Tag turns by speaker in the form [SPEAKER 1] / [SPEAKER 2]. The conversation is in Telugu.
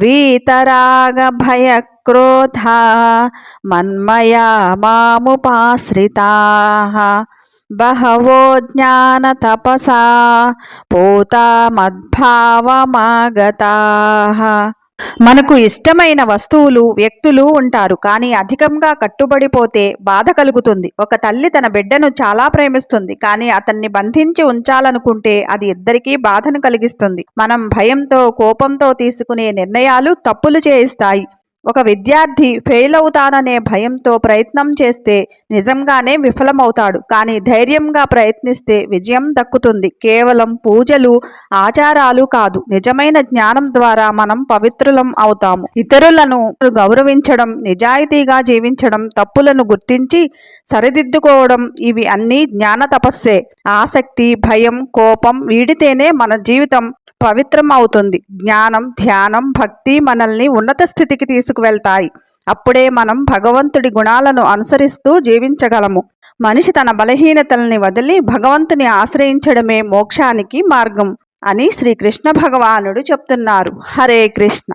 [SPEAKER 1] వీతరాగ భయక్రోధా మన్మయా మాముపాశ్రితాః బహవో జ్ఞాన తపసా పూతా మద్భావమాగతాః. మనకు ఇష్టమైన వస్తువులు వ్యక్తులు ఉంటారు, కానీ అధికంగా కట్టుబడిపోతే బాధ కలుగుతుంది. ఒక తల్లి తన బిడ్డను చాలా ప్రేమిస్తుంది, కానీ అతన్ని బంధించి ఉంచాలనుకుంటే అది ఇద్దరికీ బాధను కలిగిస్తుంది. మనం భయంతో కోపంతో తీసుకునే నిర్ణయాలు తప్పులు చేయిస్తాయి. ఒక విద్యార్థి ఫెయిల్ అవుతాననే భయంతో ప్రయత్నం చేస్తే నిజంగానే విఫలమవుతాడు, కానీ ధైర్యంగా ప్రయత్నిస్తే విజయం దక్కుతుంది. కేవలం పూజలు ఆచారాలు కాదు, నిజమైన జ్ఞానం ద్వారా మనం పవిత్రులం అవుతాము. ఇతరులను గౌరవించడం, నిజాయితీగా జీవించడం, తప్పులను గుర్తించి సరిదిద్దుకోవడం, ఇవి అన్నీ జ్ఞాన తపస్సే. ఆసక్తి, భయం, కోపం వీడితేనే మన జీవితం పవిత్రం అవుతుంది. జ్ఞానం, ధ్యానం, భక్తి మనల్ని ఉన్నత స్థితికి తీసుకువెళ్తాయి. అప్పుడే మనం భగవంతుడి గుణాలను అనుసరిస్తూ జీవించగలము. మనిషి తన బలహీనతల్ని వదిలి భగవంతుని ఆశ్రయించడమే మోక్షానికి మార్గం అని శ్రీకృష్ణ భగవానుడు చెప్తున్నారు. హరే కృష్ణ.